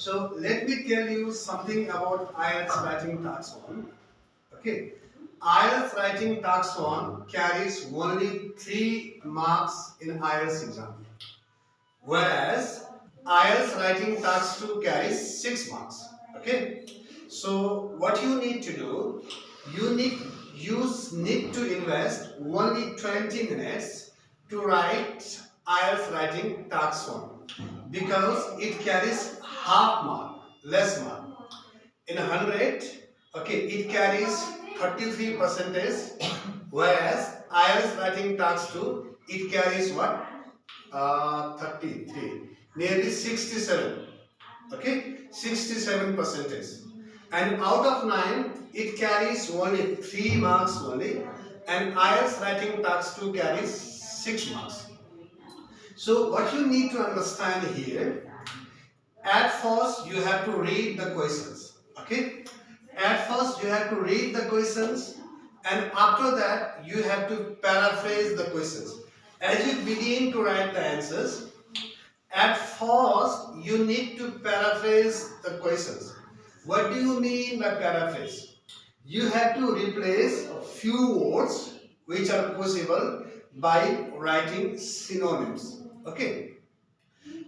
So let me tell you something about IELTS writing task 1. Okay. IELTS writing task 1 carries only 3 marks in IELTS exam. Whereas IELTS writing task 2 carries 6 marks. Okay. So what you need to do, you need to invest only 20 minutes to write IELTS writing task 1 because it carries half mark, less mark. In 100, okay, it carries 33 percentage, whereas IELTS writing task 2, it carries what? 33, nearly 67, okay, 67 percentage. And out of 9, it carries only 3 marks only, and IELTS writing task 2 carries 6 marks. So what you need to understand here, at first you have to read the questions, okay? At first you have to read the questions, and after that you have to paraphrase the questions. As you begin to write the answers, at first you need to paraphrase the questions. What do you mean by paraphrase? You have to replace a few words which are possible by writing synonyms, okay?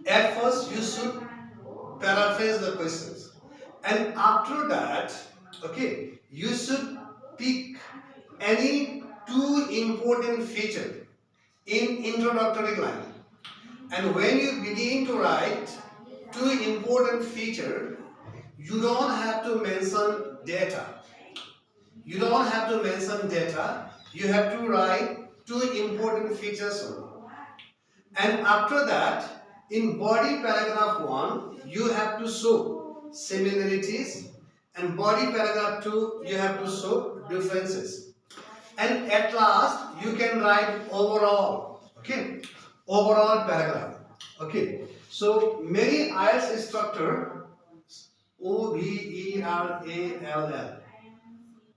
At first you should paraphrase the questions, and after that, okay, you should pick any two important features in introductory line. And when you begin to write two important features, you don't have to mention data. You don't have to mention data. You have to write two important features only. And after that, in body paragraph 1, you have to show similarities, and body paragraph 2, you have to show differences. And at last, you can write overall, okay, overall paragraph, okay. So many IELTS instructor, overall,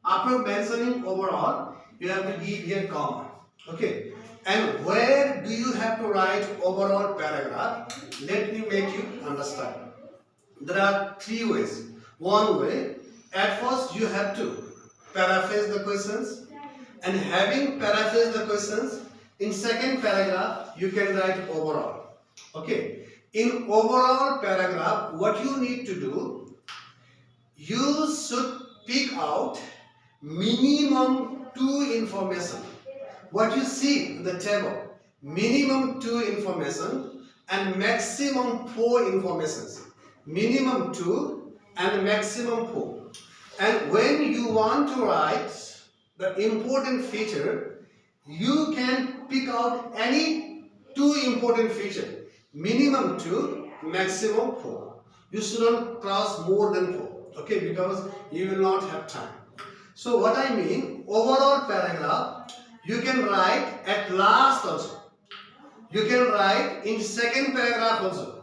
after mentioning overall, you have to give here comma, okay. And where do you have to write overall paragraph? Let me make you understand. There are 3 ways. One way, at first you have to paraphrase the questions, and having paraphrased the questions, in second paragraph you can write overall, okay. In overall paragraph, what you need to do, you should pick out minimum 2 information. What you see in the table, minimum 2 information and maximum 4 informations. Minimum 2 and maximum 4. And when you want to write the important feature, you can pick out any 2 important feature. Minimum 2, maximum 4. You shouldn't cross more than 4, okay, because you will not have time. So what I mean, overall paragraph, you can write at last also. You can write in second paragraph also.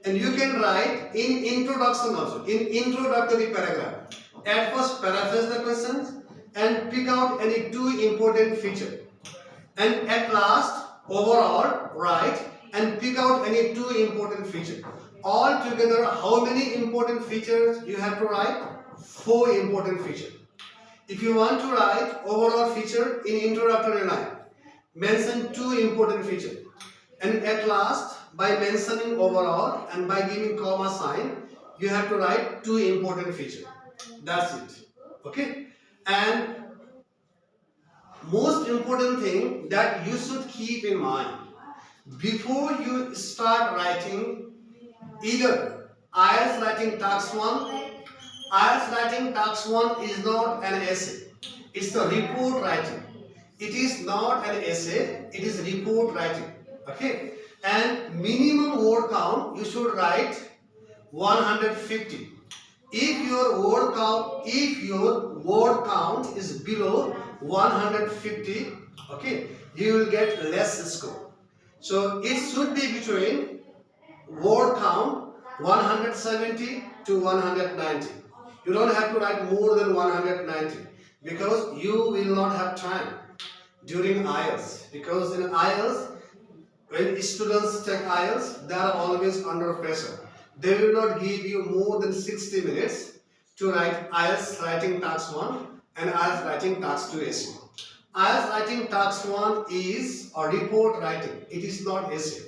And you can write in introduction also, in introductory paragraph. At first paraphrase the questions and pick out any 2 important features. And at last, overall, write and pick out any 2 important features. All together, how many important features you have to write? 4 important features. If you want to write overall feature in introductory line, mention 2 important features. And at last, by mentioning overall and by giving comma sign, you have to write 2 important features. That's it. Okay? And most important thing that you should keep in mind, before you start writing either IELTS writing task 1, IELTS writing task 1 is not an essay. It's a report writing. It is not an essay. It is report writing. Okay. And minimum word count you should write 150. If your word count is below 150, okay, you will get less score. So it should be between word count 170 to 190. You don't have to write more than 190 because you will not have time during IELTS. Because in IELTS, when students take IELTS, they are always under pressure. they will not give you more than 60 minutes to write IELTS writing task 1 and IELTS writing task 2 essay. IELTS writing task 1 is a report writing. It is not essay.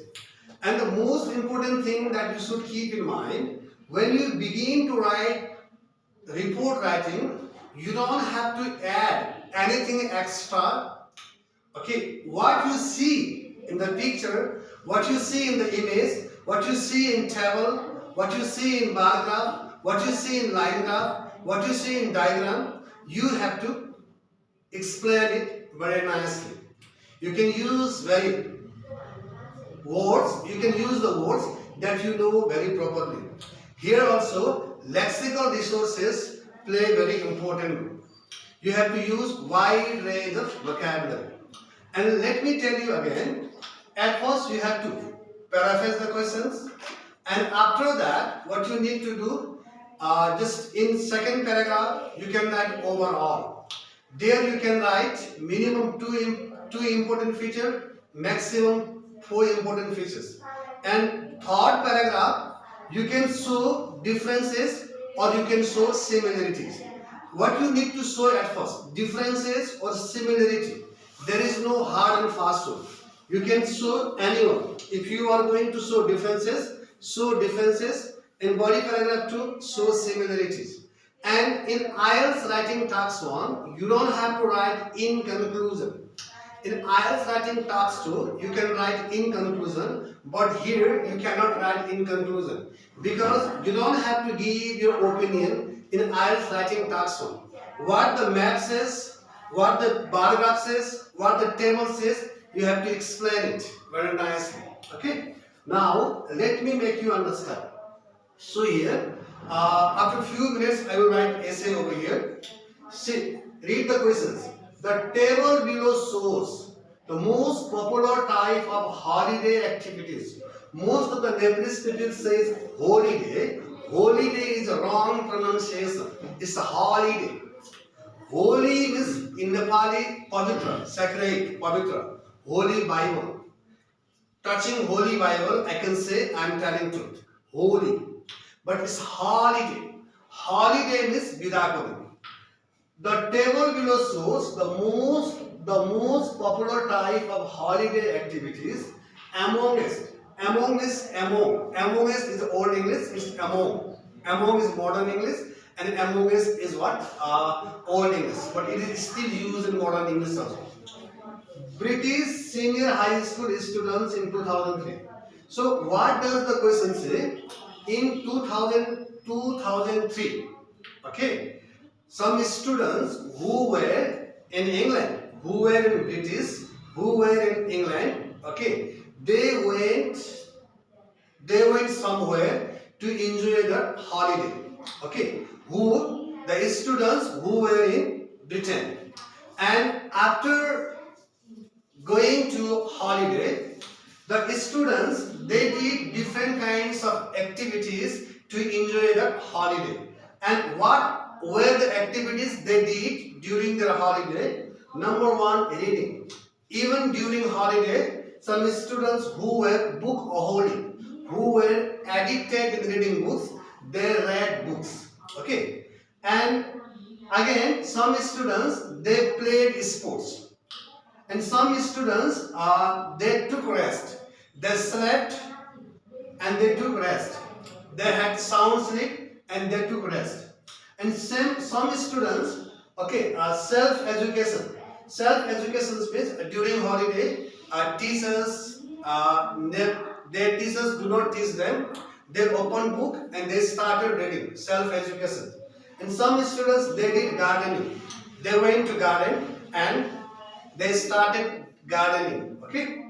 And the most important thing that you should keep in mind, when you begin to write report writing, you don't have to add anything extra. Okay, what you see in the picture, what you see in the image, what you see in table, what you see in bar graph, what you see in line graph, what you see in diagram, you have to explain it very nicely. You can use you can use the words that you know very properly. Here also, lexical resources play very important role. You have to use wide range of vocabulary. And let me tell you again, at first you have to paraphrase the questions, and after that what you need to do, just in second paragraph you can write overall. There you can write minimum two important features, maximum 4 important features. And third paragraph you can show differences or you can show similarities. What you need to show at first, differences or similarity. There is no hard and fast rule. You can show anyone. If you are going to show differences, show differences. In body paragraph 2, show similarities. And in IELTS writing task 1, you don't have to write in conclusion. In IELTS writing task 2, you can write in conclusion, but here you cannot write in conclusion because you don't have to give your opinion in IELTS writing task 1. What the map says, what the bar graph says, what the table says, you have to explain it very nicely. Okay? Now, let me make you understand. So here, after a few minutes, I will write essay over here. See, read the questions. The table below shows the most popular type of holiday activities. Most of the Nepalese people says holiday. Holiday is a wrong pronunciation. It's a holiday. Holy means in Nepali, pavitra, sacred, pavitra, holy Bible. Touching holy Bible, I can say I am telling truth. Holy. But it's holiday. Holiday means vidakoni. The table below shows the most popular type of holiday activities amongst. Amongst is old English, it's among. Among is modern English, and amongst is what? Old English. But it is still used in modern English also. British senior high school students in 2003. So what does the question say? In 2003, okay, some students who were in England, who were in British, who were in England, okay, they went somewhere to enjoy the holiday, okay, the students who were in Britain, and after going to holiday, the students, they did different kinds of activities to enjoy the holiday. And what were the activities they did during their holiday? Number 1, reading. Even during holiday, some students who were bookaholic, who were addicted in reading books, they read books. Okay. And again, some students, they played sports. And some students, they took rest. They slept and they took rest. They had sound sleep and they took rest. And some students, okay, self-education. Self-education means during holiday, teachers, their teachers do not teach them. They open book and they started reading. Self-education. And some students, they did gardening. They went to garden and they started gardening. Okay.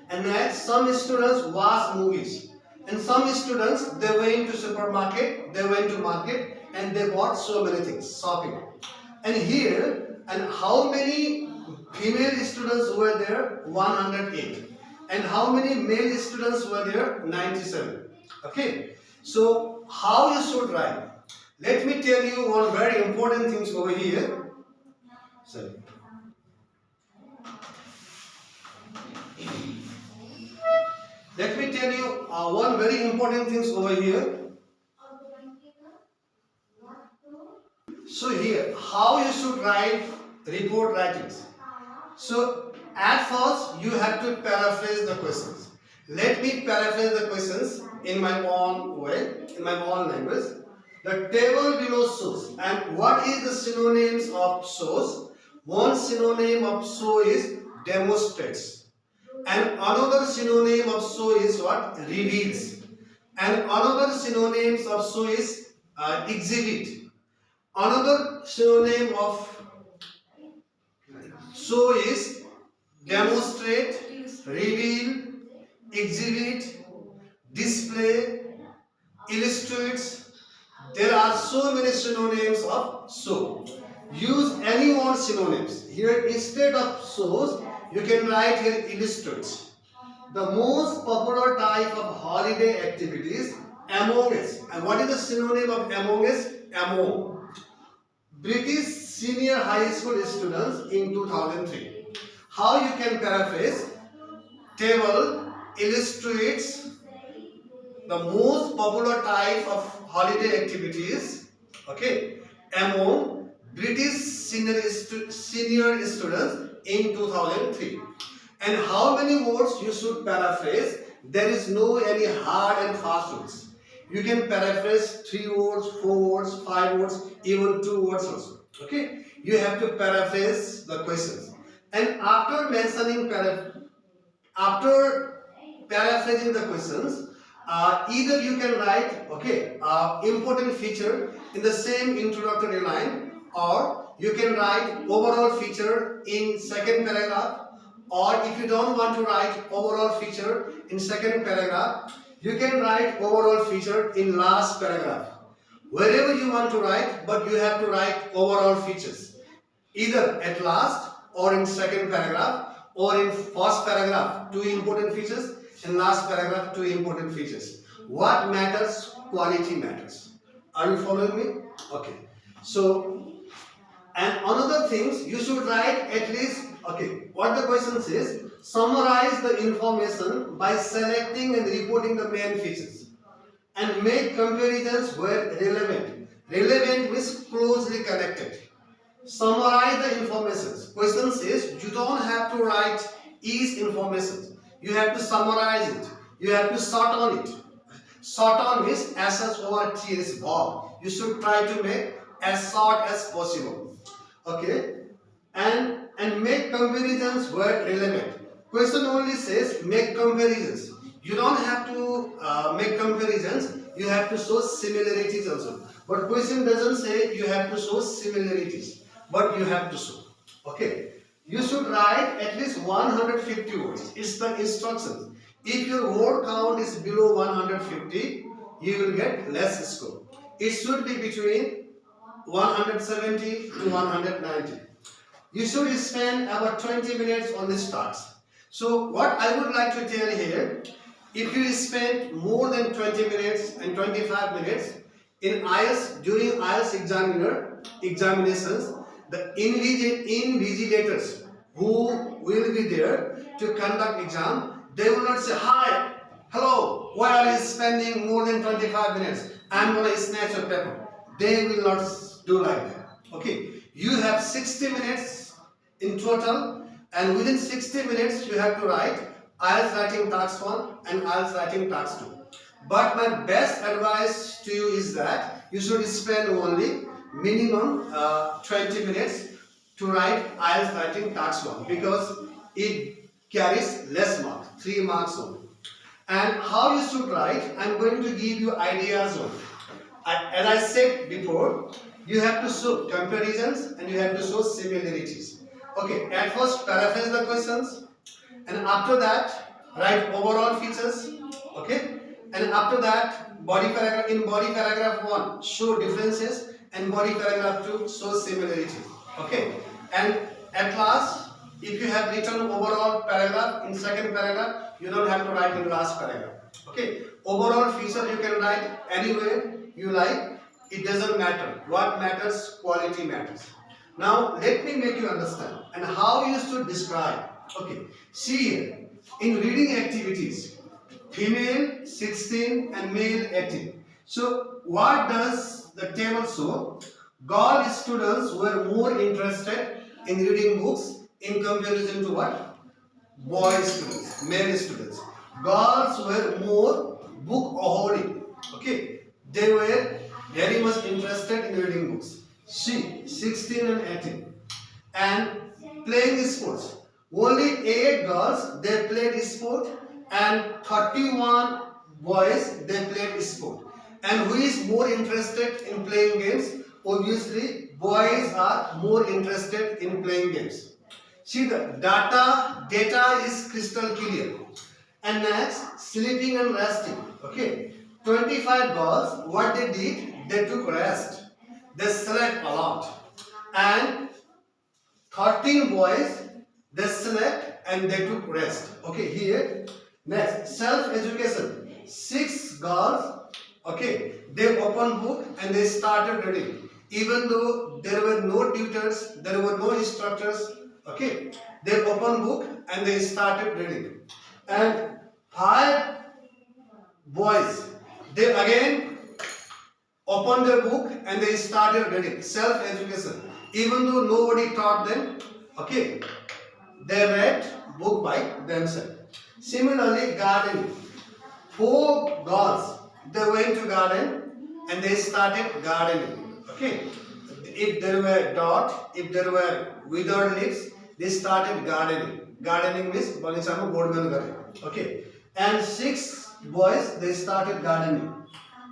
And next, some students watch movies. And some students, they went to supermarket, they went to market, and they bought so many things, shopping. And here, and how many female students were there? 108. And how many male students were there? 97. Okay. So, how you should write? Let me tell you one very important thing over here. Sorry. Let me tell you one very important things over here. So here, how you should write report writings. So at first you have to paraphrase the questions. Let me paraphrase the questions in my own way, in my own language. The table below shows. And what is the synonyms of shows? One synonym of show is demonstrates. And another synonym of show is what? Reveals. And another synonyms of show is exhibit. Another synonym of show is demonstrate, reveal, exhibit, display, illustrates. There are so many synonyms of show. Use any one synonyms. Here instead of shows, you can write here illustrates. The most popular type of holiday activities among us. And what is the synonym of among us? Among. British senior high school students in 2003. How you can paraphrase? Table illustrates the most popular type of holiday activities, okay, among British senior students in 2003. And how many words you should paraphrase? There is no any hard and fast rules. You can paraphrase 3 words, 4 words, 5 words, even 2 words also. Okay, you have to paraphrase the questions. And after mentioning after paraphrasing the questions, either you can write important feature in the same introductory line, or you can write overall feature in second paragraph, or if you don't want to write overall feature in second paragraph, you can write overall feature in last paragraph. Wherever you want to write, but you have to write overall features, either at last or in second paragraph, or in first paragraph 2 important features, in last paragraph 2 important features. What matters? Quality matters. Are you following me? Okay. So, and another things you should write at least, what the question says, summarize the information by selecting and reporting the main features and make comparisons where relevant. Relevant means closely connected. Summarize the information. Question says you don't have to write each information. You have to summarize it. You have to sort on it. Sort on means SHORT verb. You should try to make as short as possible. Okay? And make comparisons where relevant. Question only says make comparisons. You don't have to make comparisons. You have to show similarities also. But question doesn't say you have to show similarities, but you have to show. Okay. You should write at least 150 words. It's the instructions. If your word count is below 150, you will get less score. It should be between 170 to 190. You should spend about 20 minutes on this task. So what I would like to tell here, if you spend more than 20 minutes and 25 minutes in IELTS, during IELTS examinations, the invigilators who will be there to conduct exam, they will not say, hi, hello, why are you spending more than 25 minutes? I'm going to snatch your paper. They will not do like that. Okay, you have 60 minutes in total, and within 60 minutes you have to write IELTS writing task 1 and IELTS writing task 2. But my best advice to you is that you should spend only minimum 20 minutes to write IELTS writing task 1, because it carries less marks, 3 marks only. And how you should write, I'm going to give you ideas only. As I said before, you have to show comparisons and you have to show similarities. Okay, at first paraphrase the questions, and after that write overall features. Okay, and after that body paragraph 1 show differences, and body paragraph 2 show similarities. Okay, and at last, if you have written overall paragraph in second paragraph, you don't have to write in last paragraph. Okay, overall feature you can write anywhere you like. It doesn't matter. What matters? Quality matters. Now let me make you understand and how you should describe. Okay, see here, in reading activities, female 16 and male 18. So what does the table show? Girl students were more interested in reading books in comparison to what? Boy students, male students. Girls were more bookaholic. Okay, they were very much interested in reading books. She 16 and 18 and playing sports. Only 8 girls they played sport and 31 boys they played sport. And who is more interested in playing games? Obviously, boys are more interested in playing games. See the data is crystal clear. And next, sleeping and resting. Okay, 25 girls, what they did, they took rest. They slept a lot. And 13 boys, they slept and they took rest. Okay, here. Next, self-education. 6 girls, okay, they opened book and they started reading. Even though there were no tutors, there were no instructors, okay, they opened book and they started reading. And 5 boys, they again opened their book and they started reading. Self-education. Even though nobody taught them, okay, they read book by themselves. Similarly, gardening. 4 girls, they went to garden and they started gardening. Okay, if there were dot, if there were withered leaves, they started gardening. Gardening means banichama bodgan gare. Okay, and 6 boys they started gardening.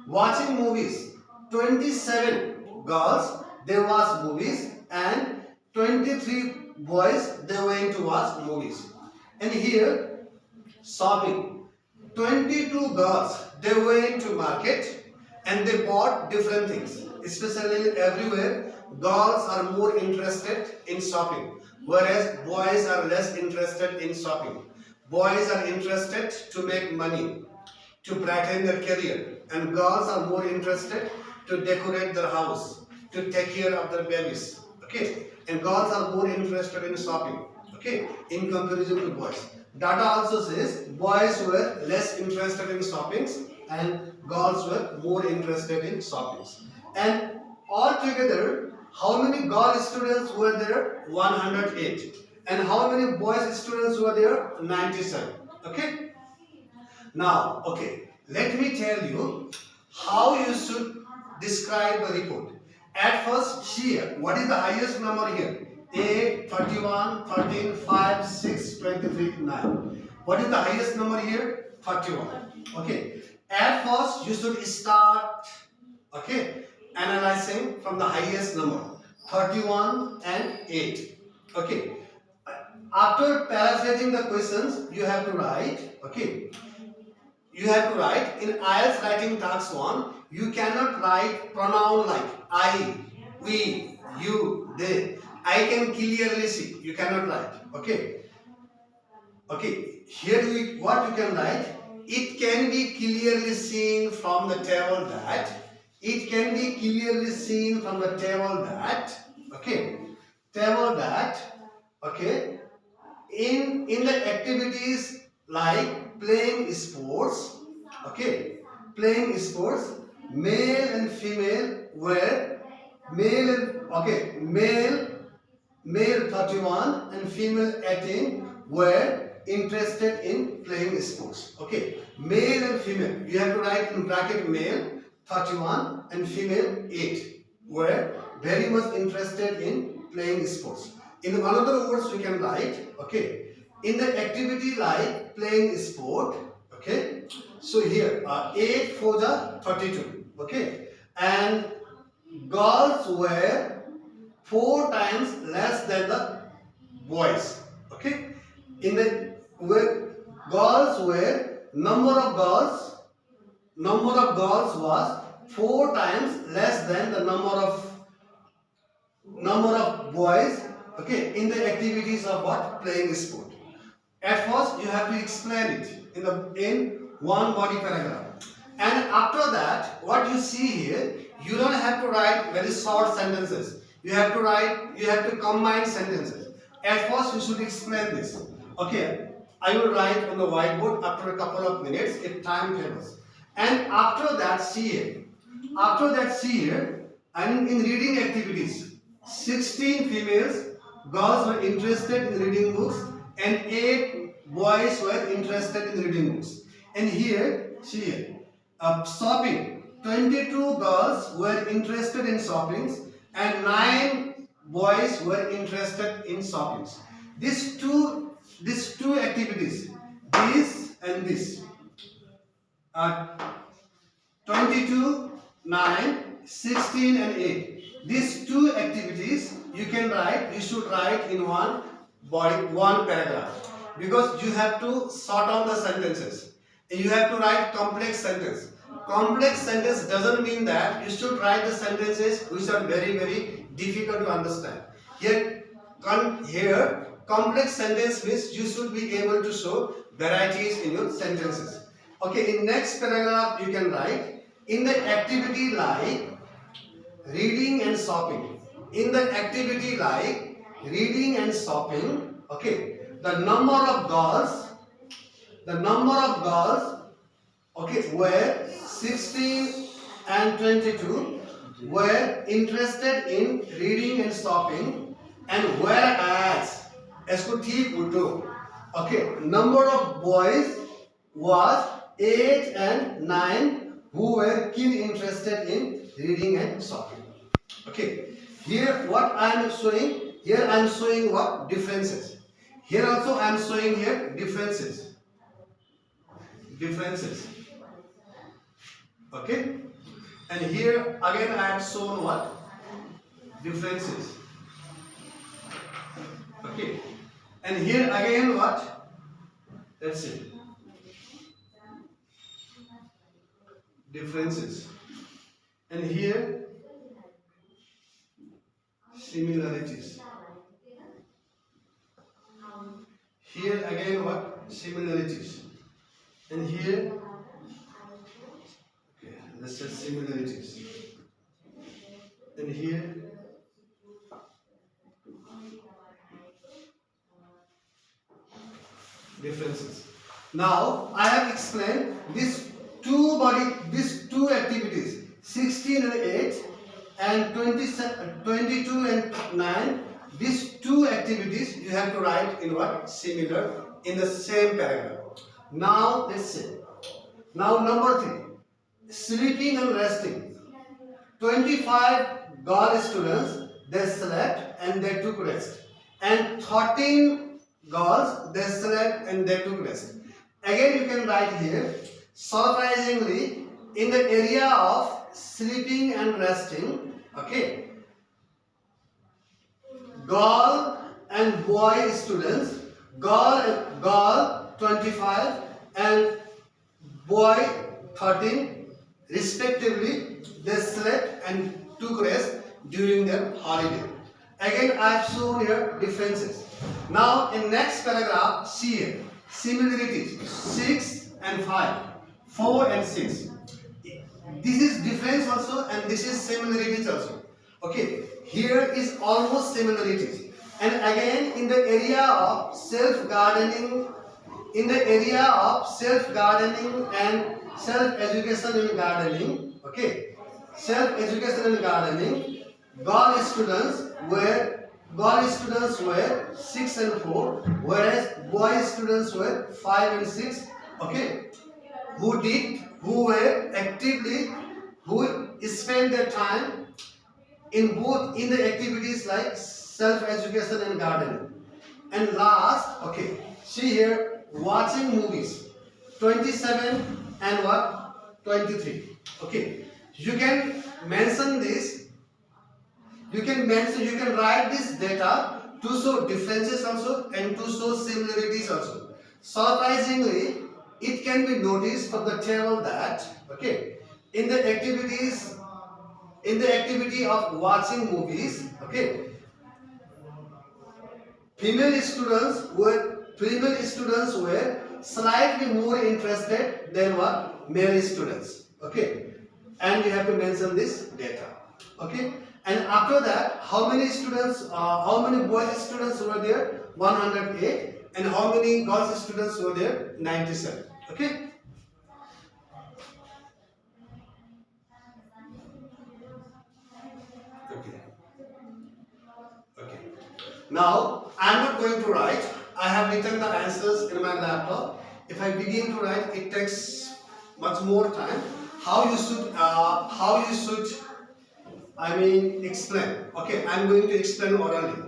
Watching movies. 27 girls they watch movies and 23 boys they went to watch movies. And here shopping. 22 girls they went to market and they bought different things. Especially everywhere, girls are more interested in shopping, whereas boys are less interested in shopping. Boys are interested to make money, to brighten their career, and girls are more interested to decorate their house, to take care of their babies. Okay, and girls are more interested in shopping. Okay, in comparison to boys. Data also says boys were less interested in shoppings and girls were more interested in shoppings. And altogether, how many girl students were there? 108. And how many boys students were there? 97. Okay. Now, okay, let me tell you how you should describe the report. At first, here, what is the highest number here? 8, 31, 13, 5, 6, 23, 9. What is the highest number here? 31. Okay. At first, you should start, okay, analyzing from the highest number, 31 and 8. Okay. After paraphrasing the questions, you have to write, okay. You have to write in IELTS writing task 1, you cannot write pronoun like I, we, you, they. I can clearly see. You cannot write. Okay. Okay. Here what you can write. It can be clearly seen from the table that. It can be clearly seen from the table that. Okay. Table that. Okay. In the activities like playing sports. Okay. Playing sports. Male and female were male 31 and female 18 were interested in playing sports. Okay, male and female, you have to write in bracket male 31 and female 8 were very much interested in playing sports. In another words, we can write, okay, in the activity like playing sport, okay, so here 8 for the 32, okay, and girls were 4 times less than the boys. Okay, in the girls were number of girls was 4 times less than the number of boys. Okay, in the activities of what? Playing sport. At first, you have to explain it in one body paragraph, and after that, what you see here, you don't have to write very short sentences. You have to combine sentences. At first, you should explain this. Okay, I will write on the whiteboard after a couple of minutes if time permits. And after that, see here. After that, see here. And in reading activities, 16 females, girls were interested in reading books, and 8 boys were interested in reading books. And here, see here, shopping. 22 girls were interested in shoppings, and 9 boys were interested in shoppings. These two activities, this and this, 22, 9, 16 and 8. These two activities you should write in one paragraph, because you have to sort out the sentences. You have to write complex sentence. Complex sentence doesn't mean that you should write the sentences which are very, very difficult to understand. Here complex sentence means you should be able to show varieties in your sentences. Okay, in next paragraph you can write, in the activity like reading and shopping. In the activity like reading and shopping, okay, the number of girls, okay, were 16 and 22 were interested in reading and shopping, and whereas okay, number of boys was 8 and 9 who were keenly interested in reading and shopping. Okay, here what I am showing, here I am showing what? Differences. Here also I am showing here differences. Okay, and here again I have shown what? Differences. Okay, and here again what? Let's see. Differences. And here similarities. Here again what? Similarities. And here, okay, let's say similarities. And here differences. Now I have explained these two activities, 16 and 8 and 22 and 9. These two activities you have to write in what? Similar, in the same paragraph. Now let's see. Now number 3, sleeping and resting. 25 girl students, they slept and they took rest, and 13 girls, they slept and they took rest. Again you can write here, surprisingly, in the area of sleeping and resting, okay, girl and boy students, girl 25 and boy 13 respectively, they slept and took rest during their holiday. Again I have shown here differences. Now in next paragraph, see here, similarities, 6 and 5, 4 and 6. This is difference also and this is similarities also. Okay, here is almost similarities. And again in the area of self-gardening, and self-education in gardening, okay, self-education in gardening, girl students were 6 and 4, whereas boy students were 5 and 6, okay, who spend their time in the activities like self-education and gardening. And last, okay, see here, watching movies, 27 and what? 23. Okay, you can mention this, you can write this data to show differences also and to show similarities also. Surprisingly, it can be noticed from the table that, okay, in the activity of watching movies, okay, female students were slightly more interested than what? Male students. Okay, and you have to mention this data. Okay, and after that, how many boy students were there? 108, And how many girls students were there? 97. Okay. Okay. Okay. Now I am not going to write. I have written the answers in my laptop. If I begin to write, it takes much more time. How you should explain. Okay, I am going to explain orally.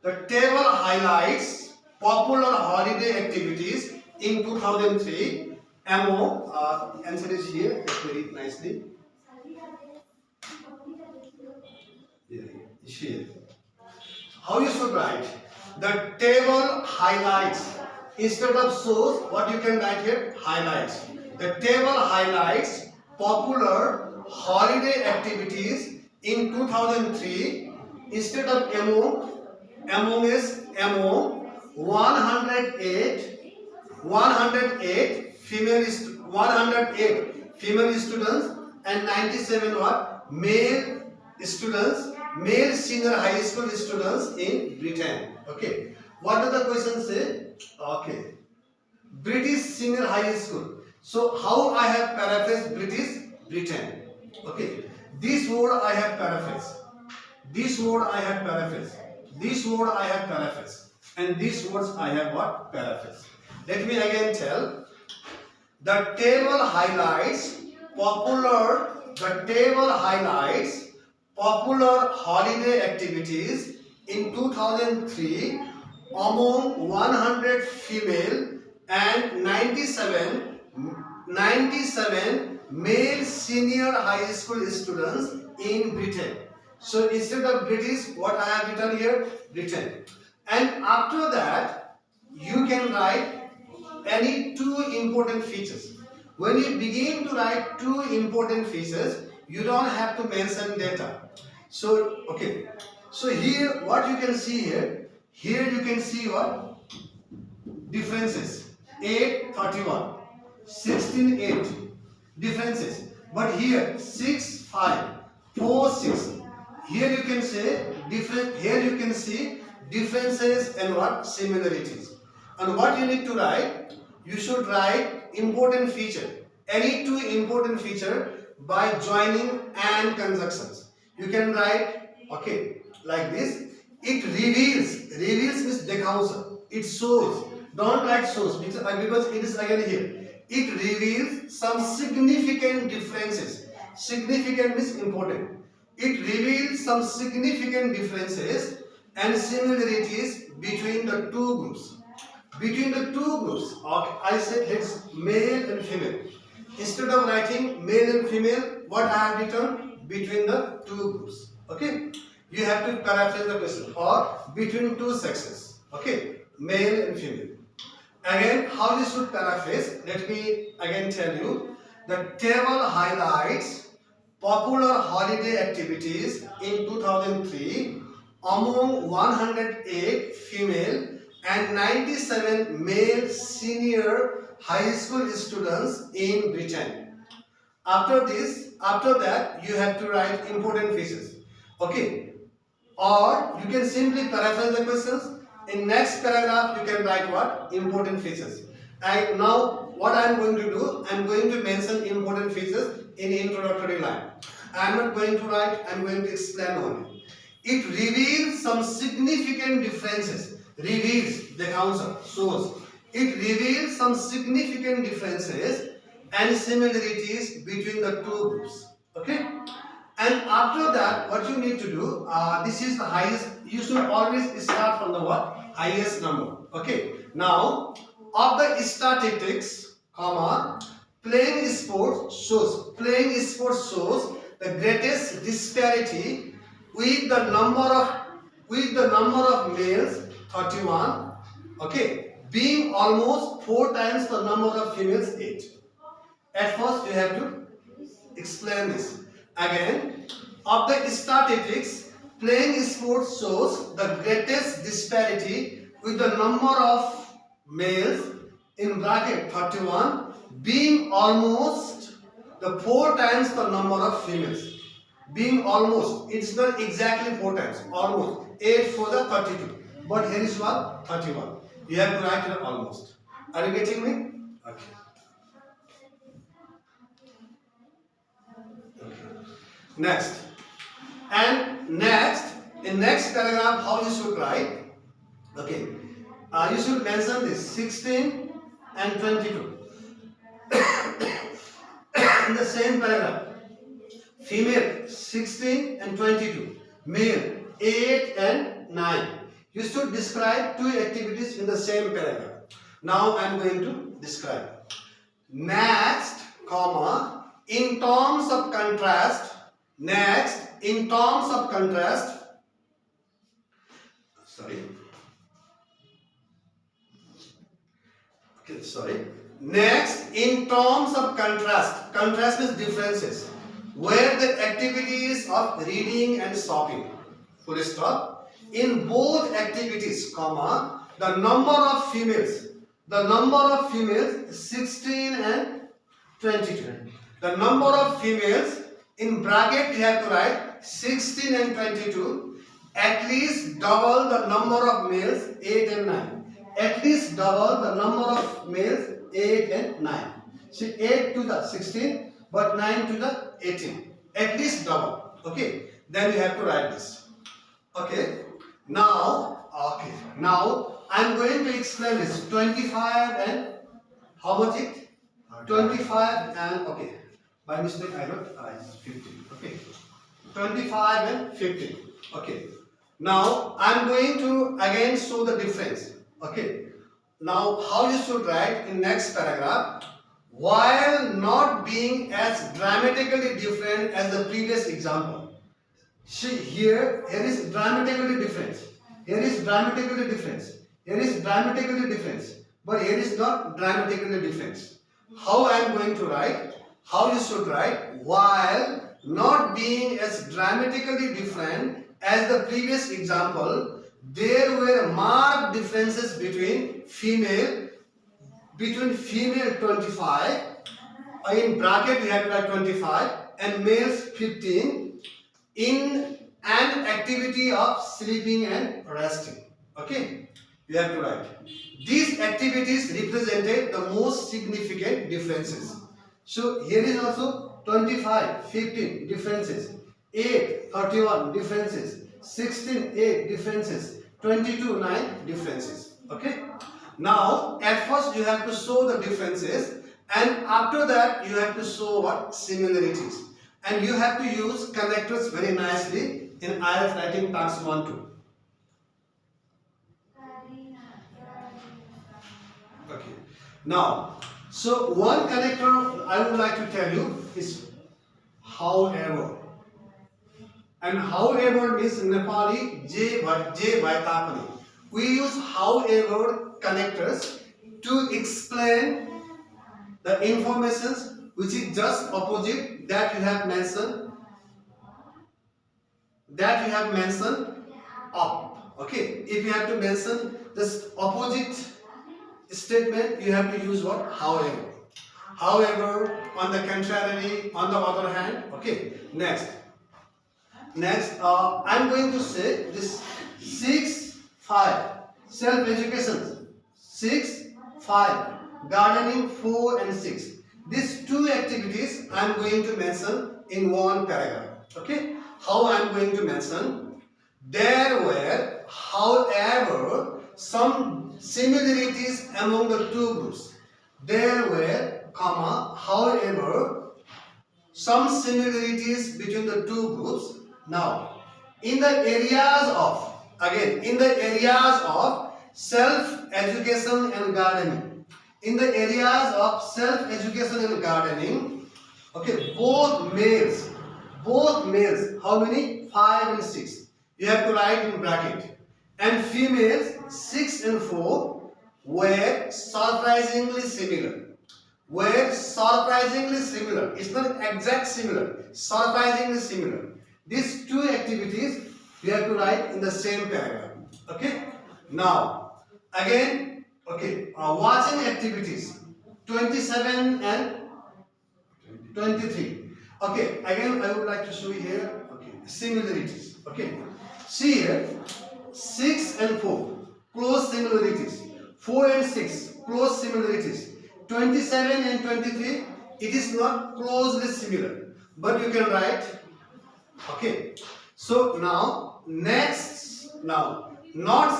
The table highlights popular holiday activities in 2003 among, answer is here, let me read nicely. Yeah, here. How you should write? The table highlights. Instead of shows, what you can write here? Highlights. The table highlights popular holiday activities in 2003. Instead of among is among 108 female students and 97 what? Male senior high school students in Britain. Okay. What does the question say? Okay. British senior high school. So how I have paraphrased Britain. Okay. This word I have paraphrased. This word I have paraphrased. This word I have paraphrased. And these words I have what? Paraphrased. Let me again tell. The table highlights popular holiday activities in 2003 among 100 female and 97 male senior high school students in Britain. So instead of British, what I have written here? Britain. And after that, you can write any two important features. When you begin to write two important features, you don't have to mention data. So, okay. So here, what you can see here you can see what? Differences. 8, 31. 16, 8. Differences. But here, 6, 5. 4, 6. Here you can say differences and what? Similarities. And what you need to write? You should write important feature. Any two important feature by joining and conjunctions. You can write, okay, like this. It reveals means dekhaus. It shows. Don't write shows because it is again here. It reveals some significant differences. Significant means important. It reveals some significant differences and similarities between the two groups. Between the two groups, I said it's male and female. Instead of writing male and female, what I have written? Between the two groups. Okay? You have to paraphrase the question. Or between two sexes. Okay? Male and female. Again, how you should paraphrase? Let me again tell you. The table highlights popular holiday activities in 2003 among 108 female and 97 male senior high school students in Britain. After that, you have to write important features. Okay. Or you can simply paraphrase the questions. In next paragraph, you can write what? Important features. And now, what I am going to do, I am going to mention important features in introductory line. I am not going to write, I am going to explain only. It reveals some significant differences. Reveals, the answer, shows. It reveals some significant differences and similarities between the two groups. Okay? And after that, what you need to do, this is the highest, you should always start from the what? Highest number. Okay? Now, of the statistics, playing sports shows the greatest disparity with the number of males, 31, okay, being almost 4 times the number of females, 8. At first, you have to explain this. Again, of the statistics, playing sports shows the greatest disparity with the number of males in bracket 31 being almost the 4 times the number of females. Being almost, it's not exactly 4 times, almost. 8 for the 32. But here is what? 31. You have to write here almost. Are you getting me? Okay. Next. And next, in next paragraph, how you should write? Okay. You should mention this 16 and 22. In the same paragraph. Female 16 and 22. Male 8 and 9. You should describe two activities in the same paragraph. Now I am going to describe. Next, comma, in terms of contrast. Next, in terms of contrast. Sorry. Okay, sorry. Next, in terms of contrast. Contrast means differences. Where the activities of reading and shopping. Full stop. In both activities, comma, the number of females. The number of females 16 and 22. The number of females in bracket you have to write 16 and 22. At least double the number of males 8 and 9. At least double the number of males 8 and 9. See 8 to the 16 but 9 to the 18. At least double. Okay. Then you have to write this. Okay. Now I'm going to explain this 25 and how much it? 25 and okay. By mistake I wrote 15. Okay. 25 and 15. Okay. Now I'm going to again show the difference. Okay. Now how you should write in next paragraph? While not being as dramatically different as the previous example. See here is dramatically different. Here is dramatically different. Here is dramatically different. But here is not dramatically different. How I am going to write? How you should write? While not being as dramatically different as the previous example, there were marked differences between female 25, in bracket we have to write 25, and males 15 in an activity of sleeping and resting. Okay, you have to write. These activities represented the most significant differences. So here is also 25, 15 differences, 8, 31 differences, 16, 8 differences, 22, 9 differences. Okay. Now, at first you have to show the differences, and after that you have to show what? Similarities. And you have to use connectors very nicely in IELTS writing task 1, 2. Okay. Now, so one connector I would like to tell you is however. And however means Nepali J by Tapani. We use however connectors to explain the informations which is just opposite that you have mentioned up. Okay, if you have to mention this opposite statement, you have to use what? However. However, on the contrary, on the other hand. Okay, next I'm going to say this 6, 5 self-education, 6, 5 gardening, 4 and 6. These two activities I am going to mention in one paragraph. Okay, how I am going to mention? There were, however, some similarities among the two groups. There were, comma, however, some similarities between the two groups. Now, in the areas of, again, in the areas of self-education and gardening. In the areas of self-education and gardening, okay, both males, how many? 5 and 6. You have to write in bracket. And females, 6 and 4, were surprisingly similar. It's not exact similar, surprisingly similar. These two activities you have to write in the same paragraph. Okay. Now, again, okay, watching activities 27 and 23. Okay, again I would like to show you here. Okay, similarities. Okay, see here 6 and 4 close similarities. 4 and 6, close similarities. 27 and 23, it is not closely similar. But you can write. Okay. So now, not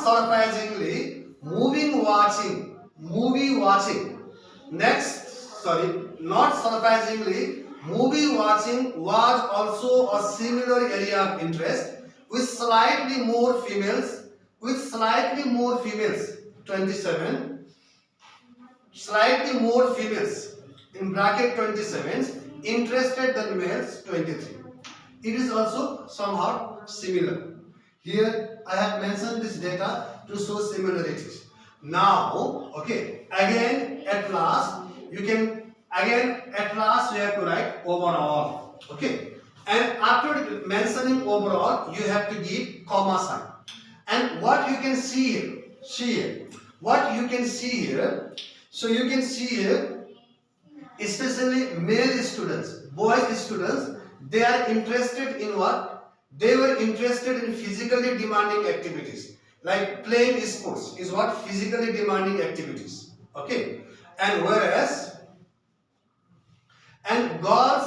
surprisingly, movie watching. Not surprisingly, movie watching was also a similar area of interest with slightly more females. 27, slightly more females in bracket 27 interested than males 23. It is also somehow similar. Here I have mentioned this data to show similarities. Now, okay, again at last you have to write overall. Okay, and after mentioning overall, you have to give comma sign. And what you can see here, so you can see here, especially male students, boys students, they are interested in what? They were interested in physically demanding activities. Like playing sports is what? Physically demanding activities. Okay. And girls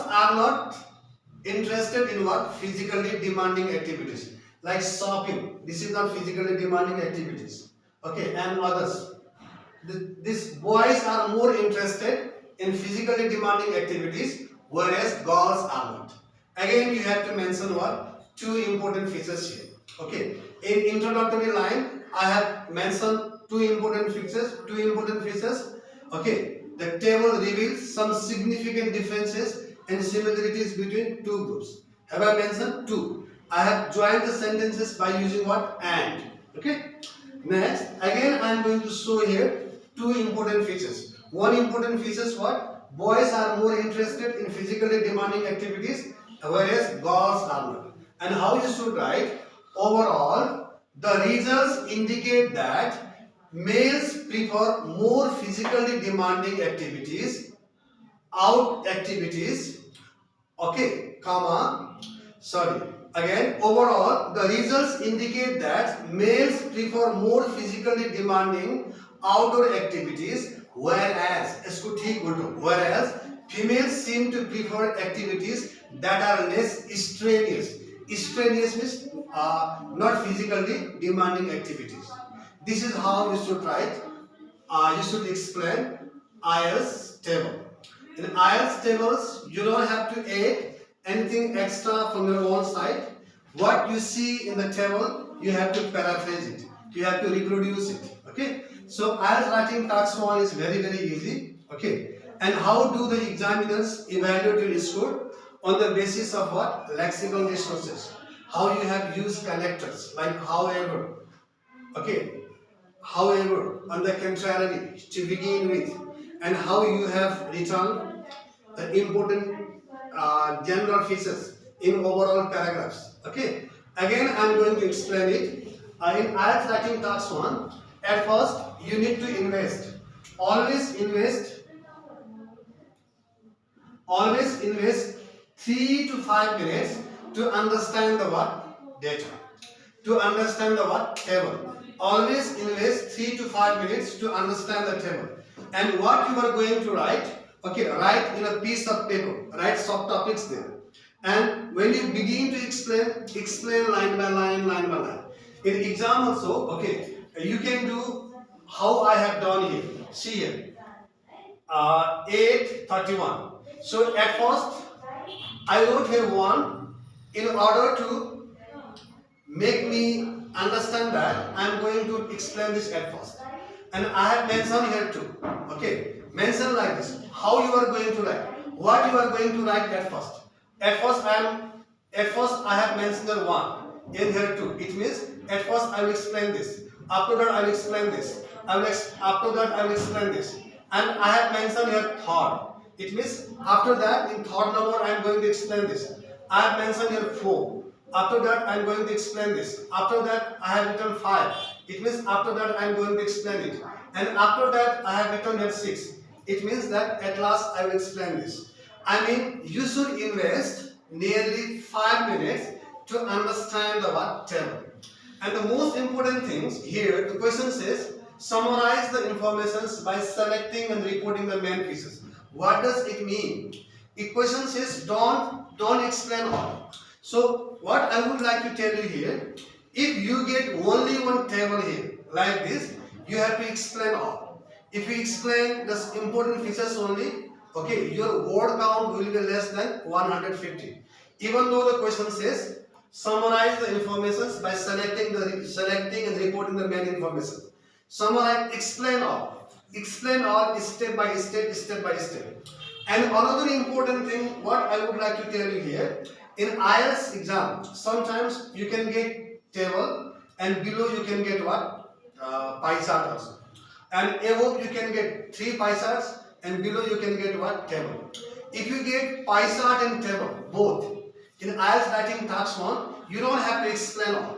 are not interested in what? Physically demanding activities. Like shopping. This is not physically demanding activities. Okay. And others. These boys are more interested in physically demanding activities, whereas girls are not. Again, you have to mention what? Two important features here. Okay. In introductory line, I have mentioned two important features. Okay. The table reveals some significant differences and similarities between two groups. Have I mentioned two? I have joined the sentences by using what? And. Okay. Next, again I am going to show here two important features. One important feature is what? Boys are more interested in physically demanding activities, whereas girls are not. And how you should write? Overall, the results indicate that males prefer more physically demanding activities, okay, comma, sorry. Again, overall, the results indicate that males prefer more physically demanding outdoor activities, whereas females seem to prefer activities that are less strenuous. Strenuous means not physically demanding activities. This is how you should write. You should explain IELTS table. In IELTS tables, you don't have to add anything extra from your own side. What you see in the table, you have to paraphrase it. You have to reproduce it. Okay. So IELTS writing task 1 is very easy. Okay. And how do the examiners evaluate your score? On the basis of what? Lexical resources. How you have used connectors like however. Okay. However, on the contrary, to begin with, and how you have written the important general features in overall paragraphs. Okay. Again, I am going to explain it. In IELTS writing task 1, at first you need to invest. Always invest 3 to 5 minutes to understand the what? Data. To understand the what? Table. Always invest 3 to 5 minutes to understand the table. And what you are going to write, okay, write in a piece of paper, write subtopics there. And when you begin to explain line by line. In exam also, okay, you can do how I have done here. See here, 8:31. So at first, I wrote here 1 in order to make me understand that I am going to explain this at first. And I have mentioned here 2. Okay, mention like this. How you are going to write? What you are going to write at first? At first I have mentioned the 1 in here 2. It means at first I will explain this. After that I will explain this. After that I will explain this. And I have mentioned here 3rd. It means after that in 3rd number I am going to explain this. I have mentioned here 4. After that I am going to explain this. After that I have written 5. It means after that I am going to explain it. And after that I have written here 6. It means that at last I will explain this. I mean, you should invest nearly 5 minutes to understand the what? Table. And the most important things here, the question says, Summarize the informations by selecting and reporting the main features. What does it mean? Equation says don't explain all. So what I would like to tell you here, if you get only one table here like this, you have to explain all. If you explain the important features only, okay, your word count will be less than 150. Even though the question says summarize the information by selecting and reporting the main information. Summarize, explain all. Explain all step by step, step by step. And another important thing, what I would like to tell you here, in IELTS exam, sometimes you can get table and below you can get what? Pie chart also. And above you can get 3 pie charts and below you can get what? Table. If you get pie chart and table, both, in IELTS writing task 1, you don't have to explain all.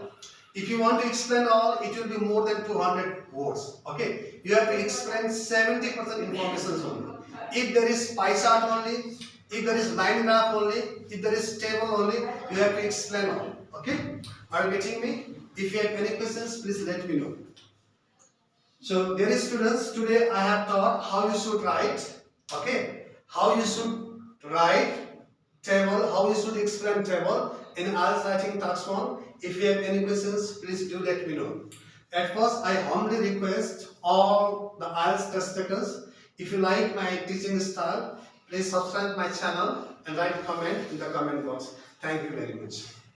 If you want to explain all, it will be more than 200 words. Okay, you have to explain 70% information only. If there is pie chart only, if there is line graph only, if there is table only, you have to explain all. Okay, are you getting me? If you have any questions, please let me know. So, dear students, today I have taught how you should write. Okay, how you should write table, how you should explain table in IELTS writing task 1. If you have any questions, please do let me know. At first, I humbly request all the IELTS test takers, if you like my teaching style, please subscribe my channel and write a comment in the comment box. Thank you very much.